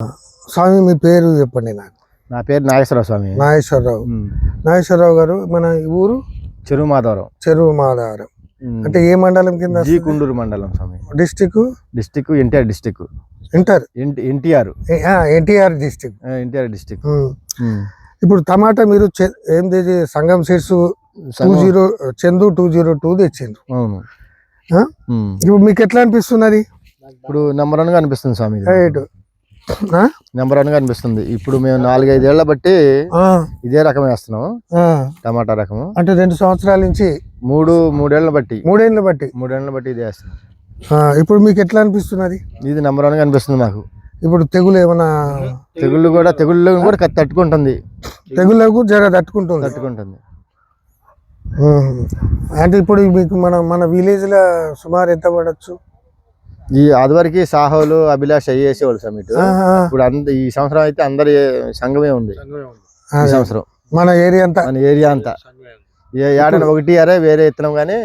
స్వామి మీ పేరు చెప్పండి నాకు. నా పేరు నాగేశ్వరరావు స్వామి. నాగేశ్వరరావు గారు, మన ఊరు చెరువు మాధవరం. అంటే ఏ మండలం కింద? జీ కుండూరు మండలం స్వామి. District NTR district. ఇప్పుడు టమాటా మీరు ఏంది సంగం సీడ్స్ చందు 202 తెచ్చిండ్రు. అవును. ఇప్పుడు మీకు ఎట్లా అనిపిస్తున్నది? ఇప్పుడు నెంబర్ 1 గా అనిపిస్తుంది స్వామి. నెంబర్ 1 గా అనిపిస్తుంది. ఇప్పుడు మేము 4-5 ఏళ్ల బట్టి ఇదే రకం వేస్తున్నాం, టమాటా రకము. అంటే 2 సంవత్సరాల నుంచి 3 బట్టి ఇదే వేస్తున్నాం. ఇప్పుడు మీకు ఎట్లా అనిపిస్తున్నది? ఇది నెంబర్ 1 గా అనిపిస్తుంది మాకు. ఇప్పుడు తెగులు ఏమన్నా? తెగుళ్ళు కూడా తట్టుకుంటుంది. తెగుళ్ళకు తట్టుకుంటుంది. అంటే ఇప్పుడు మీకు మన విలేజ్ లో సుమారు ఎంత పడచ్చు? ఈ ఆదివరకు సాహోలు అభిలాష్ అయ్యేసేవాళ్ళు స్వామి. ఇప్పుడు ఈ సంవత్సరం అయితే అందరి సంఘమే ఉంది. ఈ సంవత్సరం మన ఏరియా అంతా ఏడన 1 అరే వేరే ఇత్తనం కానీ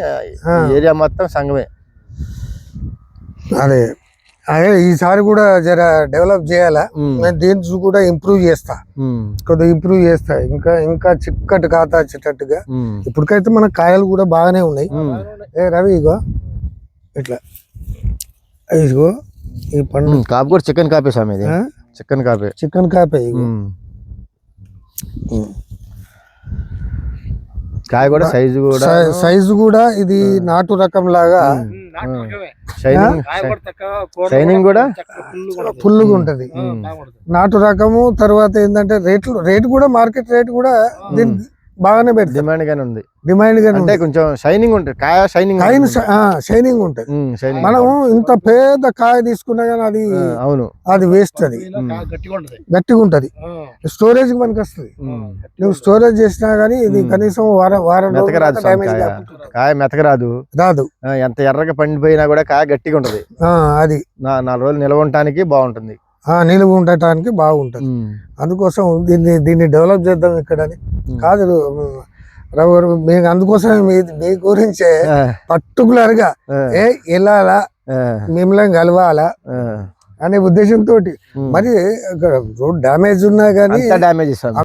ఏరియా మొత్తం సంఘమే. అదే ఈసారి కూడా జర డెవలప్ చేయాలా. నేను దీన్ని కూడా ఇంప్రూవ్ చేస్తా, ఇంకా చిక్కటి ఖాతా వచ్చేటట్టుగా. ఇప్పటికైతే మన కాయలు కూడా బాగానే ఉన్నాయి. రవి ఇగో ఇట్లా ఇదిగో ఈ పండు కాపు కూడా చికెన్ కాపే స్వామి. చికెన్ కాపే కాయ కూడా సైజు కూడా ఇది నాటు రకం లాగా షైనింగ్ కూడా ఫుల్గా ఉంటది. నాటు రకము. తర్వాత ఏంటంటే రేటు కూడా మార్కెట్ రేట్ కూడా దీనికి బాగానే పెట్టి డిమాండ్ గానే ఉంది. కొంచెం షైనింగ్ ఉంటుంది కాయ, షైనింగ్ ఉంటుంది. మనం ఇంత పెద్ద కాయ తీసుకున్నా కానీ అది వేస్ట్. అది గట్టిగా ఉంటది, స్టోరేజ్ కి పనికి వస్తుంది. నువ్వు స్టోరేజ్ చేసినా గానీ ఇది కనీసం వారం కాయ మెతకరాదు. ఎంత ఎర్రగా పండిపోయినా కూడా కాయ గట్టిగా ఉంటది. అది 4 రోజులు నిల్వ ఉండటానికి బాగుంటుంది. నిలువ ఉండటానికి బాగుంటది. అందుకోసం దీన్ని డెవలప్ చేద్దాం ఇక్కడ అని కాదు రావు గారు. మీకు అందుకోసం మీ గురించే పర్టికులర్ గా వెళ్ళాలా, మిమ్మల్ని కలవాలా అనే ఉద్దేశంతో. మరి రోడ్ డ్యామేజ్ ఉన్నా కానీ